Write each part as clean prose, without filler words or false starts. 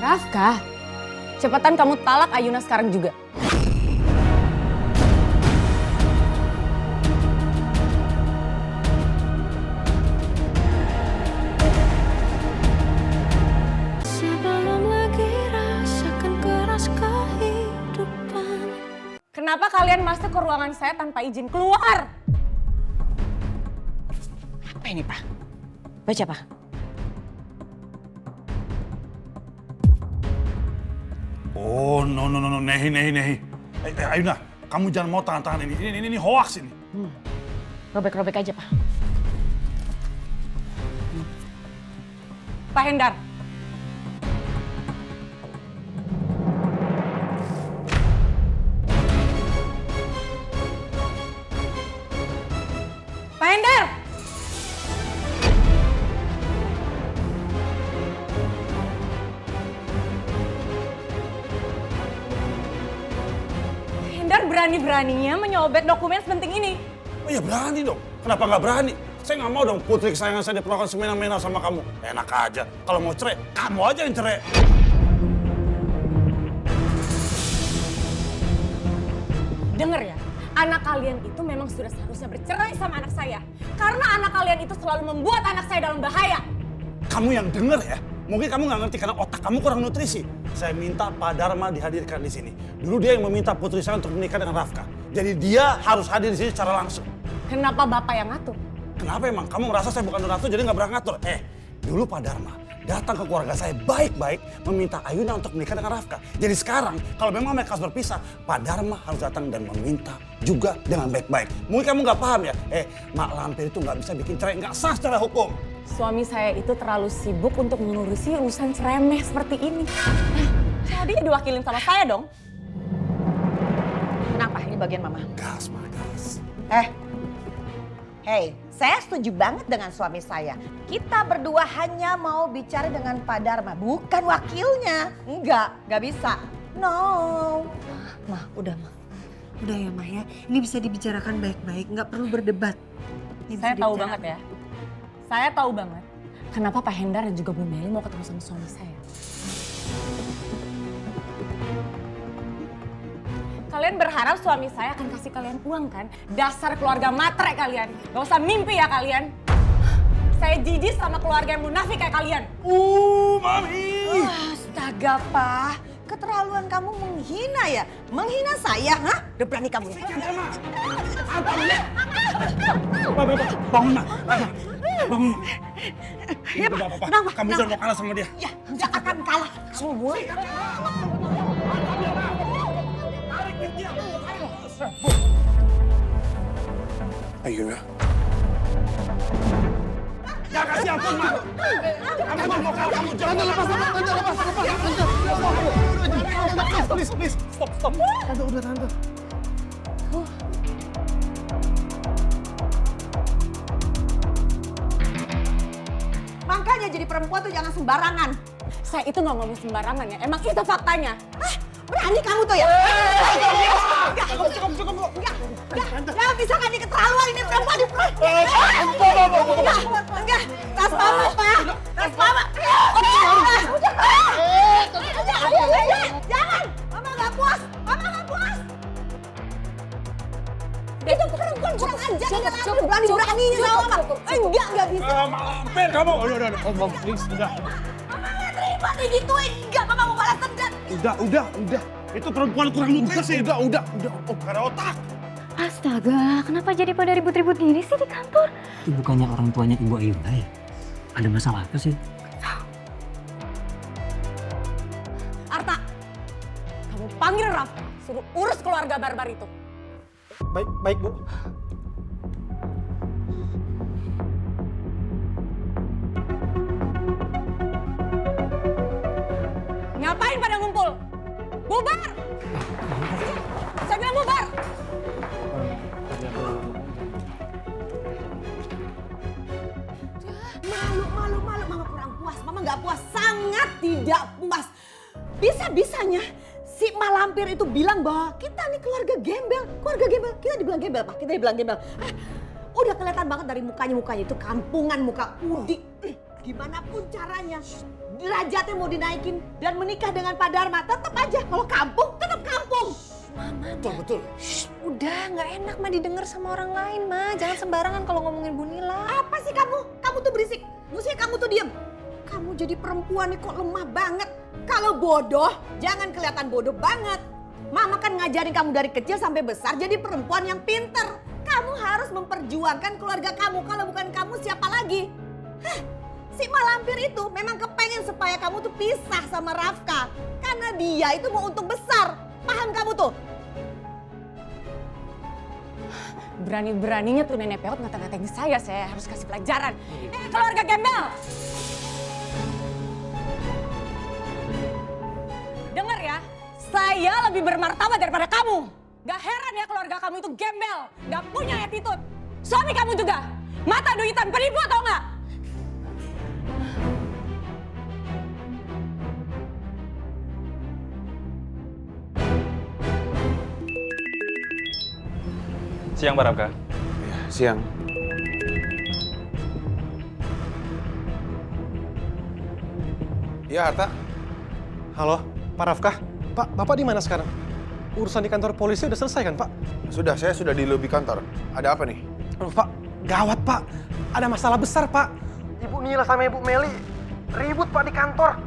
Rafka, cepetan kamu talak Ayuna sekarang juga. Sebelum lagi rasakan keras kehidupan. Kenapa kalian masuk ke ruangan saya tanpa izin keluar? Apa ini, Pak? Baca, Pak. Oh, no, Nehi. Ayuna, kamu jangan mau tangan-tangan ini. Ini hoax ini. Robek-robek aja, Pak. Pak Hendar. Pak Hendar! Hendar berani-beraninya menyobek dokumen sepenting ini. Oh ya berani dong. Kenapa nggak berani? Saya nggak mau dong putri kesayangan saya diperlakukan semena-mena sama kamu. Enak aja. Kalau mau cerai, kamu aja yang cerai. Dengar ya, anak kalian itu memang sudah seharusnya bercerai sama anak saya. Karena anak kalian itu selalu membuat anak saya dalam bahaya. Kamu yang denger ya. Mungkin kamu nggak ngerti karena otak kamu kurang nutrisi. Saya minta Pak Dharma dihadirkan di sini. Dulu dia yang meminta putri saya untuk menikah dengan Rafka. Jadi dia harus hadir di sini secara langsung. Kenapa Bapak yang ngatur? Kenapa emang? Kamu ngerasa saya bukan donatur jadi nggak berhak ngatur? Dulu Pak Dharma datang ke keluarga saya baik-baik meminta Ayuna untuk menikah dengan Rafka. Jadi sekarang kalau memang mereka harus berpisah, Pak Dharma harus datang dan meminta juga dengan baik-baik. Mungkin kamu nggak paham ya? Mak Lampir itu nggak bisa bikin cerai, nggak sah secara hukum. Suami saya itu terlalu sibuk untuk mengurusi urusan remeh seperti ini. Jadi diwakilin sama saya dong. Kenapa? Ini bagian Mama. Gas. Hei, saya setuju banget dengan suami saya. Kita berdua hanya mau bicara dengan Pak Dharma, bukan wakilnya. Enggak bisa. No. Mah, udah Mah. Udah ya Mah ya, ini bisa dibicarakan baik-baik, nggak perlu berdebat. Ini bisa Saya tahu dibicarakan. banget ya. Saya tahu banget kenapa Pak Hendar dan juga Bu Meli mau ketemu sama suami saya. Kalian berharap suami saya akan kasih kalian uang kan? Dasar keluarga matre kalian. Gak usah mimpi ya kalian. Saya jijik sama keluarga yang munafik kayak kalian. Mami! Astaga, Pak. Keterlaluan kamu menghina ya? Menghina saya, hah? Udah berani kamu ya? Bangun, Ma. Bangun. Ya, Pak. Bapak, Tenang, Pak. kamu Tenang. jangan mau kalah sama dia. Ya, nggak akan kalah. Kamu mulai. Ayuna. Jangan kasih ampun, Ma. Kamu mau kalah, kamu jangan lepas. Please. Stop. Tante, udah Tante. Makanya jadi perempuan tuh jangan sembarangan. Saya itu nggak ngomong sembarangan ya. Emang itu faktanya. Hah? Berani kamu tuh ya? Cukup. Enggak bisa kan ini keterlaluan ini perempuan. Enggak. Tas mama, Pak. Tas mama. Jangan. Mama nggak puas. Itu perempuan kurang ajar. Berani-beraninya sama Mama. Enggak bisa. Mak Lampir kamu. Oh, udah. Oh, please, udah. Mama nggak terima digituin. Enggak, Mama mau balas dendam. Udah. Itu perempuan kurang nutrisi. Udah. Oh, gak ada otak. Astaga, kenapa jadi pada ribut-ribut gini sih di kantor? Itu bukannya orang tuanya Ibu Ayuna ya? Ada masalah apa sih? Arta, kamu panggil Rafka. Suruh urus keluarga barbar itu. Baik Bu. Ngapain pada ngumpul? Bubar! Saya bilang bubar! Malu. Mama kurang puas. Mama nggak puas. Sangat tidak puas. Bisa-bisanya si Malampir itu bilang bahwa kita nih keluarga gembel. Kita dibilang gembel, Pak. Udah kelihatan banget dari mukanya itu kampungan, muka udik. Gimana pun caranya, derajatnya mau dinaikin dan menikah dengan Pak Dharma, tetap aja kalau kampung tetap kampung. Betul. Udah, nggak enak mah didengar sama orang lain, Ma. Jangan sembarangan kalau ngomongin Bu Nila. Apa sih kamu? Kamu tuh berisik. Mesti kamu tuh diem. Kamu jadi perempuan nih kok lemah banget. Kalau bodoh, jangan kelihatan bodoh banget. Mama kan ngajarin kamu dari kecil sampai besar jadi perempuan yang pinter. Kamu harus memperjuangkan keluarga kamu. Kalau bukan kamu siapa lagi? Hah, si Malampir itu memang kepengen supaya kamu tuh pisah sama Rafka. Karena dia itu mau untung besar. Paham kamu tuh? Berani-beraninya tuh nenek peot ngata-ngatain saya harus kasih pelajaran. Keluarga gembel! Dengar ya, saya lebih bermartabat daripada kamu. Gak heran ya keluarga kamu itu gembel, gak punya attitude. Suami kamu juga, mata duitan, penipu atau enggak? Siang, Pak Rafka. Siang. Iya, Harta. Halo, Pak Rafka. Pak, Bapak di mana sekarang? Urusan di kantor polisi udah selesai kan, Pak? Sudah, saya sudah di lobi kantor. Ada apa nih? Aduh, Pak, gawat, Pak. Ada masalah besar, Pak. Ibu Nila sama Ibu Meli ribut, Pak, di kantor.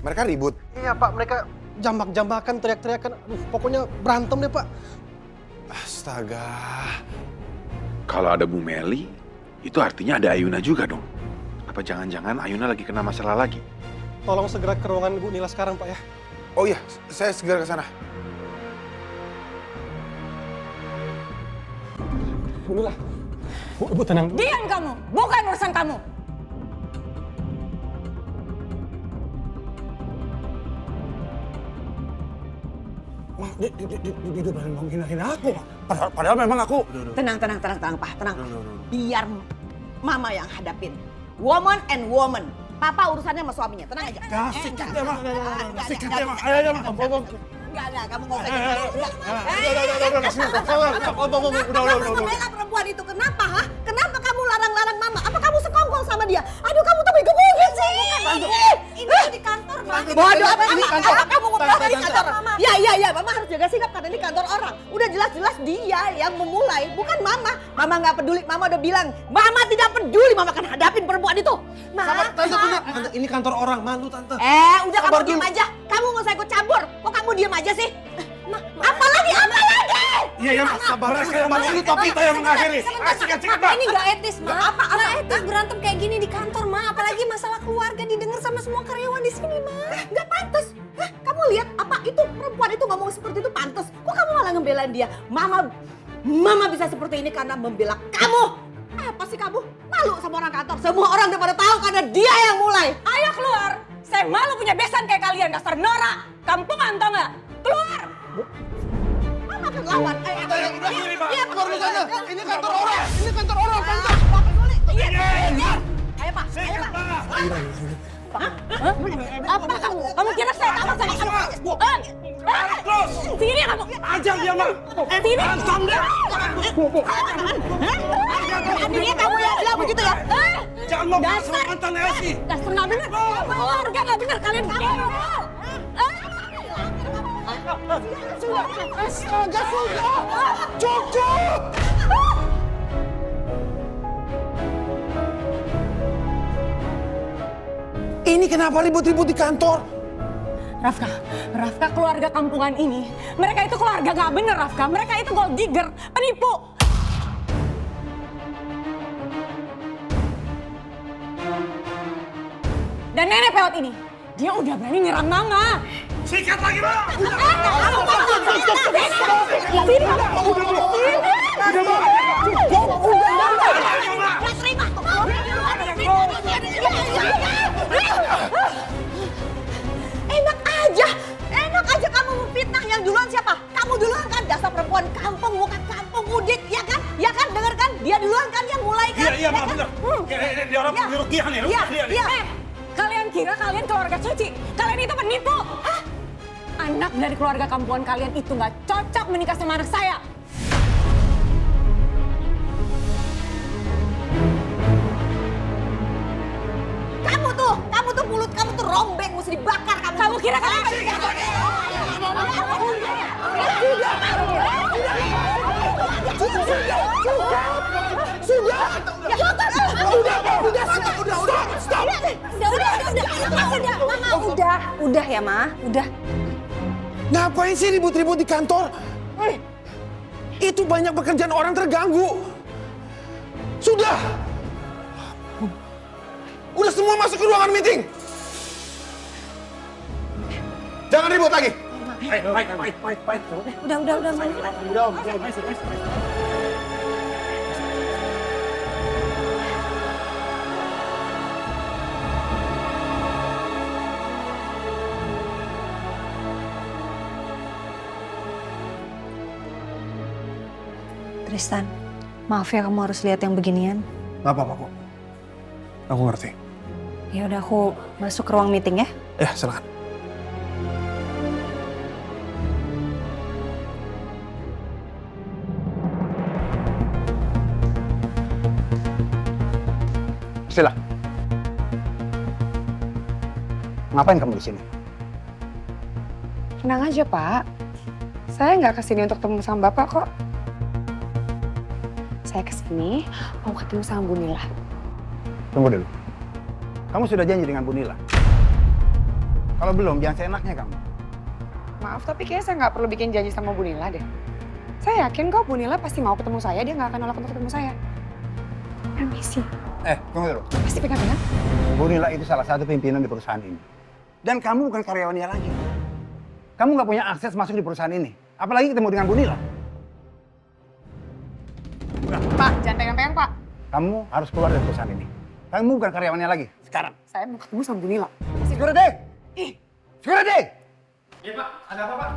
Mereka ribut. Iya, Pak, mereka jambak-jambakan, teriak-teriakan. Aduh, pokoknya berantem deh, Pak. Astaga. Kalau ada Bu Meli, itu artinya ada Ayuna juga dong. Apa jangan-jangan Ayuna lagi kena masalah lagi? Tolong segera ke ruangan Ibu Nila sekarang, Pak ya. Oh iya, saya segera ke sana. Bu Nila. Bu tenang dulu. Diam kamu, bukan urusan kamu. Ma, dia berani menghina aku, Ma. Padahal memang aku... Tenang, Pak. Tenang. Biar Mama yang hadapin. Woman and woman. Papa urusannya sama suaminya. Tenang aja. Sikat ya, Ma. Sikat ya, Ma. Ayo, Ma. Enggak, kamu nggak usah Udah. Bela perempuan itu kenapa, ha? Kenapa kamu larang-larang Mama? Apa kamu sekongkol sama dia? Aduh, kamu tuh bego banget sih. Ini di kantor, Mama. Bodoh apa ini kantor? Kamu ngomong di kantor, Mama. Ya, Mama harus jaga sikap karena ini kantor orang. Udah jelas-jelas dia yang memulai, bukan Mama. Mama nggak peduli. Mama udah bilang, Mama tidak peduli. Mama akan hadapin perempuan itu. Tante, ini kantor orang, malu, Tante. Udah kamu diam aja. Kamu nggak usah ikut campur. Kok kamu diam aja sih? Apalagi? Iya, Ma. Sabar saya, Ma. Ini top kita yang mengakhiri. Sikat, Ma. Ini nggak etis, Ma. Nggak etis berantem kayak gini di kantor, Ma. Apalagi masalah keluarga didengar sama semua karyawan di sini, Ma. Nggak pantas. Kamu lihat apa itu perempuan itu ngomong seperti itu pantas? Kok kamu malah ngebelain dia? Mama bisa seperti ini karena membela kamu. Apa sih kamu? Malu sama orang kantor. Semua orang udah pada tahu karena dia yang mulai. Ayo keluar, saya malu punya besan kayak kalian, dasar norak. Kampungan tau nggak? Keluar! Mama akan lawan. Iya, keluar di sana. Ini kantor orang. Tante. Ayo, Pak. Apa kamu? Kamu kira saya takut sama kamu? Sini kamu! Ajar dia, Ma. Sini! Akhirnya kamu yang bilang begitu ya? Jangan mau bahas sama mantan Elsie. Dasar nggak bener! Keluarga nggak bener kalian! Astaga, sudah. Cukup. Ini kenapa ribut-ribut di kantor? Rafka keluarga kampungan ini, mereka itu keluarga nggak bener, Rafka. Mereka itu gold digger, penipu. Dan nenek peot ini, dia udah berani nyerang Mama. Sikat lagi, Ma. Enak aja kamu memfitnah. Yang duluan siapa? Kamu duluan kan, dasar perempuan kampung, bukan kampung udik, ya kan? Ya kan, denger kan? Dia duluan kan yang mulai kan? Iya, Ma, bener. Dia orang Rukiah nih. Iya. Kalian kira kalian keluarga suci? Kalian itu penipu. Anak dari keluarga kampungan kalian itu nggak cocok menikah sama anak saya. Kamu mulut kamu tuh rombeng, mesti dibakar kamu. Kamu kira kamu apa? Udah ya, Ma. Udah. Ngapain sih ribut-ribut di kantor? Itu banyak pekerjaan orang terganggu. Sudah! Udah semua masuk ke ruangan meeting. Jangan ribut lagi. Udah. Tristan, maaf ya kamu harus lihat yang beginian. Gak apa-apa kok. Aku ngerti. Ya udah aku masuk ke ruang meeting ya. Ya, silakan. Sila. Ngapain kamu di sini? Tenang aja, Pak. Saya nggak kesini untuk ketemu sama Bapak kok. Saya kesini mau ketemu sama Bu Nila. Tunggu dulu. Kamu sudah janji dengan Bu Nila? Kalau belum, jangan seenaknya kamu. Maaf, tapi kayaknya saya nggak perlu bikin janji sama Bu Nila deh. Saya yakin kok Bu Nila pasti mau ketemu saya, dia nggak akan nolak untuk ketemu saya. Permisi. Tunggu dulu. Pasti pegang-pegang. Bu Nila itu salah satu pimpinan di perusahaan ini. Dan kamu bukan karyawannya lagi. Kamu nggak punya akses masuk di perusahaan ini. Apalagi ketemu dengan Bu Nila. Pak, jangan pegang-pegang, Pak. Kamu harus keluar dari perusahaan ini. Kamu bukan karyawannya lagi. Sekarang. Saya mau ketemu sama Bu Nila. Security! Security! Iya, Pak. Ada apa, Pak?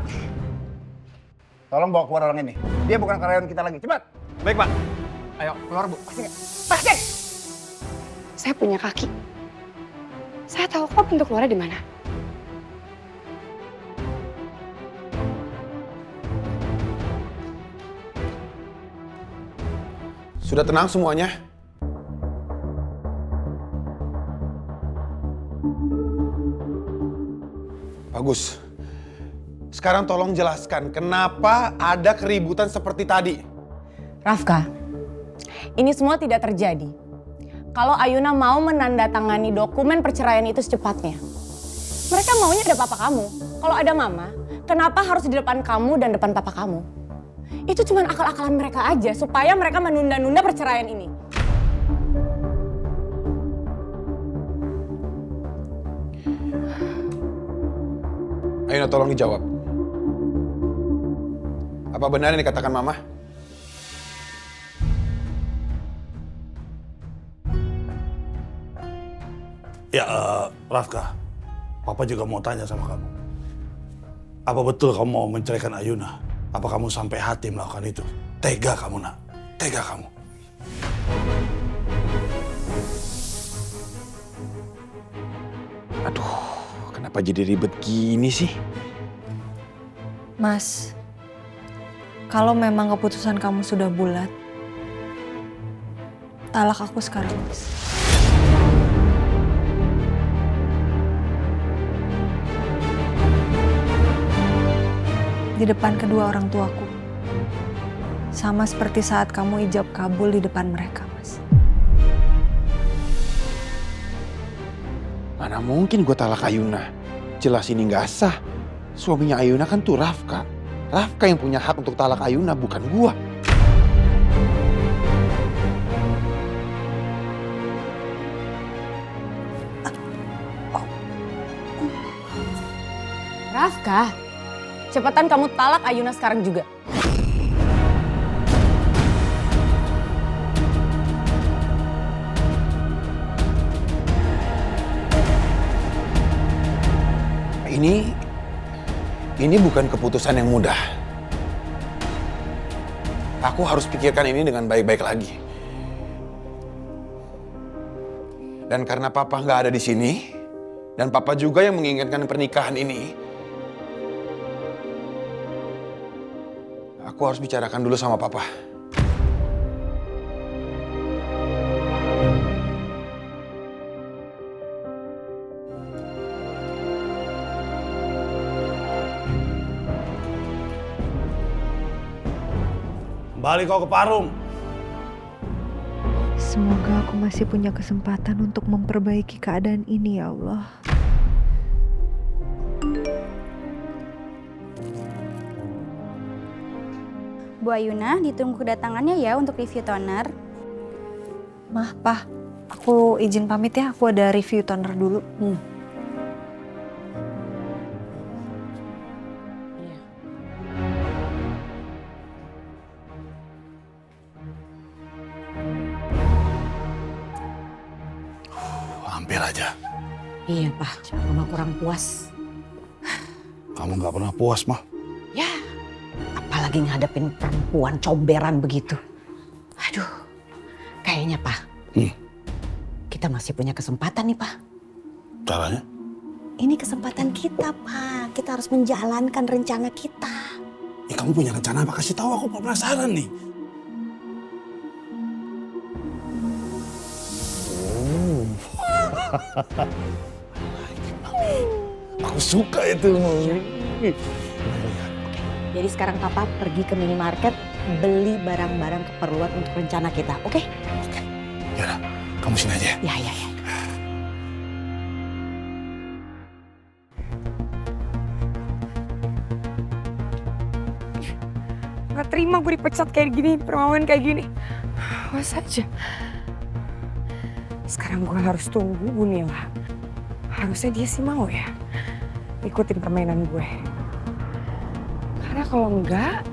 Tolong bawa keluar orang ini. Dia bukan karyawan kita lagi. Cepat! Baik, Pak. Ayo, keluar, Bu. Pasti. Saya punya kaki. Saya tahu kok pintu keluarnya di mana. Sudah tenang semuanya? Bagus. Sekarang tolong jelaskan kenapa ada keributan seperti tadi. Rafka, ini semua tidak terjadi kalau Ayuna mau menandatangani dokumen perceraian itu secepatnya. Mereka maunya ada papa kamu. Kalau ada mama, kenapa harus di depan kamu dan depan papa kamu? Itu cuma akal-akalan mereka aja supaya mereka menunda-nunda perceraian ini. Ayuna, tolong dijawab. Apa benar yang dikatakan Mama? Ya, Rafka. Papa juga mau tanya sama kamu. Apa betul kamu mau menceraikan Ayuna? Apa kamu sampai hati melakukan itu? Tega kamu, Nak. Tega kamu. Aduh, kenapa jadi ribet gini sih? Mas, kalau memang keputusan kamu sudah bulat, talak aku sekarang, Mas. Di depan kedua orang tuaku. Sama seperti saat kamu ijab kabul di depan mereka, Mas. Mana mungkin gue talak Ayuna? Jelas ini nggak sah. Suaminya Ayuna kan tuh Rafka. Rafka yang punya hak untuk talak Ayuna, bukan gua. Rafka, cepetan kamu talak Ayuna sekarang juga. Ini bukan keputusan yang mudah. Aku harus pikirkan ini dengan baik-baik lagi. Dan karena Papa nggak ada di sini, dan Papa juga yang menginginkan pernikahan ini, aku harus bicarakan dulu sama Papa. Balik kau ke Parung. Semoga aku masih punya kesempatan untuk memperbaiki keadaan ini ya Allah. Bu Ayuna, ditunggu kedatangannya ya untuk review toner. Mah, Pah, aku izin pamit ya, aku ada review toner dulu. Hampir aja. Iya, Pak. Mama kurang puas. Kamu nggak pernah puas, Mah. Ya, apalagi ngadepin perempuan comberan begitu. Aduh, kayaknya, Pak. Kita masih punya kesempatan nih, Pak. Caranya? Ini kesempatan kita, Pak. Kita harus menjalankan rencana kita. Kamu punya rencana apa? Kasih tahu, aku penasaran nih. Aku suka itu. Jadi sekarang Papa pergi ke minimarket beli barang-barang keperluan untuk rencana kita, oke? Oke. Yaudah, kamu sini aja. Ya. Gak terima gue dipecat kayak gini, permaluan kayak gini. Awas aja. Sekarang gue harus tunggu Bu Nila. Harusnya dia sih mau ya ikutin permainan gue. Karena kalau enggak,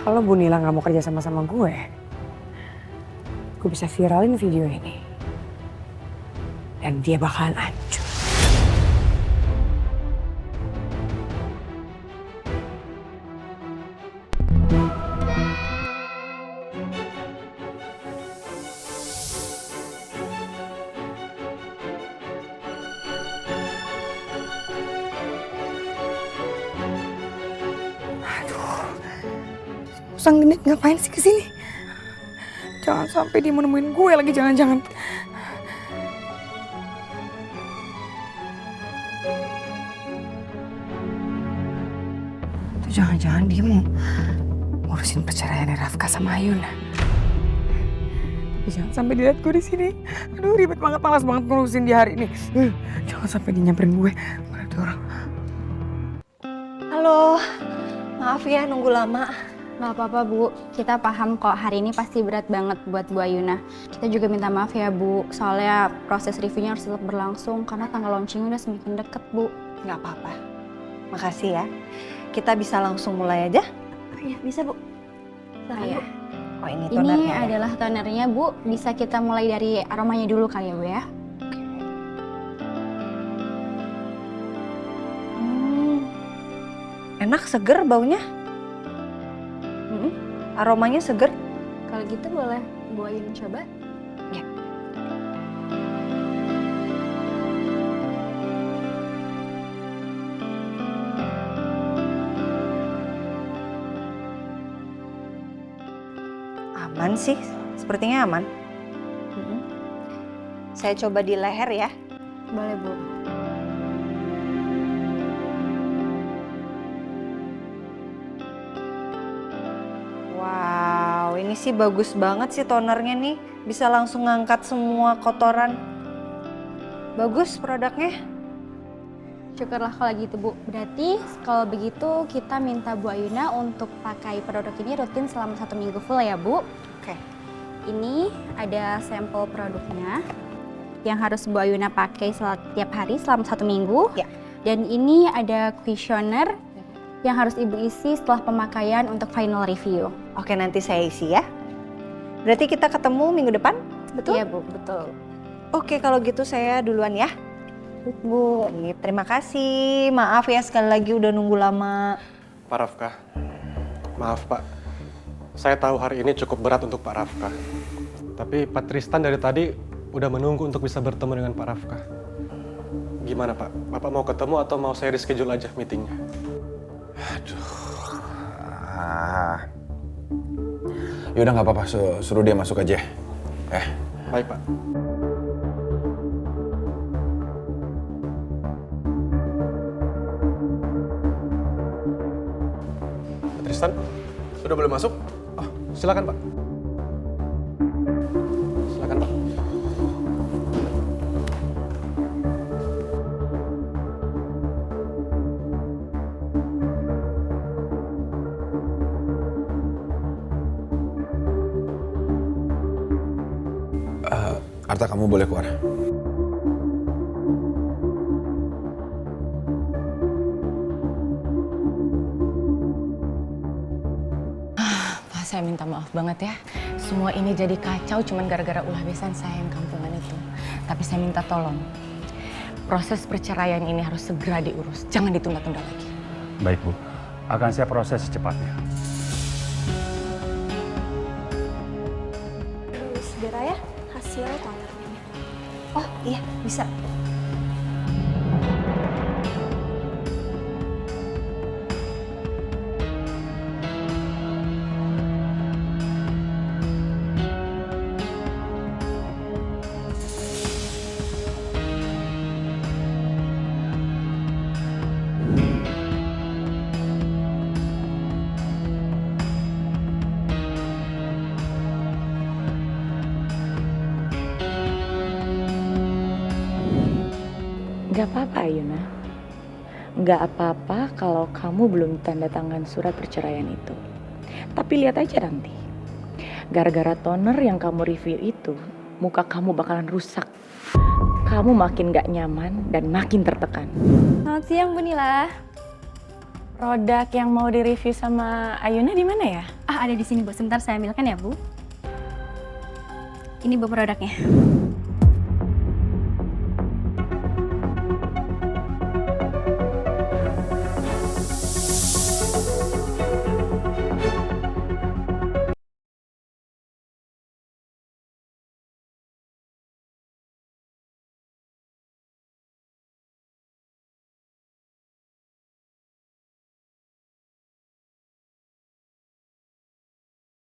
kalau Bu Nila nggak mau kerja sama gue bisa viralin video ini. Dan dia bakalan hancur. Sang Genit ngapain sih kesini? Jangan sampai dia menemuin gue lagi, jangan-jangan. Tuh jangan-jangan dia mau ngurusin perceraian Rafka sama Ayuna. Tapi jangan sampai dia lihat gue di sini. Aduh ribet banget, malas banget ngurusin dia hari ini. Jangan sampai dia nyamperin gue. Mana tuh orang? Halo, maaf ya nunggu lama. Gak apa-apa Bu, kita paham kok hari ini pasti berat banget buat Bu Ayuna. Kita juga minta maaf ya Bu, soalnya proses reviewnya harus tetap berlangsung karena tanggal launching udah semakin deket Bu. Gak apa-apa, makasih ya. Kita bisa langsung mulai aja? Iya bisa Bu. Iya. Oh ini Ini tonernya. adalah tonernya Bu, bisa kita mulai dari aromanya dulu kali ya Bu ya. Enak, seger baunya. Aromanya seger. Kalau gitu boleh Bu Ayuna coba? Ya. Aman sih, sepertinya aman. Saya coba di leher ya. Boleh Bu. Wow, ini sih bagus banget sih tonernya nih. Bisa langsung ngangkat semua kotoran. Bagus produknya. Syukurlah kalau gitu Bu. Berarti kalau begitu kita minta Bu Ayuna untuk pakai produk ini rutin selama 1 minggu full ya Bu. Oke. Ini ada sampel produknya yang harus Bu Ayuna pakai setiap hari selama 1 minggu. Ya. Dan ini ada questionnaire yang harus Ibu isi setelah pemakaian untuk final review. Oke, nanti saya isi ya. Berarti kita ketemu minggu depan, betul? Iya Bu, betul. Oke, kalau gitu saya duluan ya. Bu, terima kasih. Maaf ya sekali lagi udah nunggu lama. Pak Rafka, maaf Pak. Saya tahu hari ini cukup berat untuk Pak Rafka. Tapi Pak Tristan dari tadi udah menunggu untuk bisa bertemu dengan Pak Rafka. Gimana Pak? Bapak mau ketemu atau mau saya reschedule aja meetingnya? Aduh. Yaudah nggak apa-apa, suruh dia masuk aja. Baik Pak. Tristan, sudah boleh masuk? Oh, silakan Pak. Silakan Pak. Arta, kamu boleh keluar. Pak, saya minta maaf banget ya. Semua ini jadi kacau cuman gara-gara ulah besan saya yang kampungan itu. Tapi saya minta tolong, proses perceraian ini harus segera diurus. Jangan ditunda-tunda lagi. Baik, Bu. Akan saya proses secepatnya. Segera ya, hasil tonernya. Oh iya, bisa. Gak apa-apa, Ayuna. Gak apa-apa kalau kamu belum tanda tangan surat perceraian itu. Tapi lihat aja nanti. Gara-gara toner yang kamu review itu, muka kamu bakalan rusak. Kamu makin gak nyaman dan makin tertekan. Selamat siang Bu Nila. Produk yang mau direview sama Ayuna di mana ya? Ah, ada di sini Bu. Sebentar saya ambilkan ya Bu. Ini Bu produknya.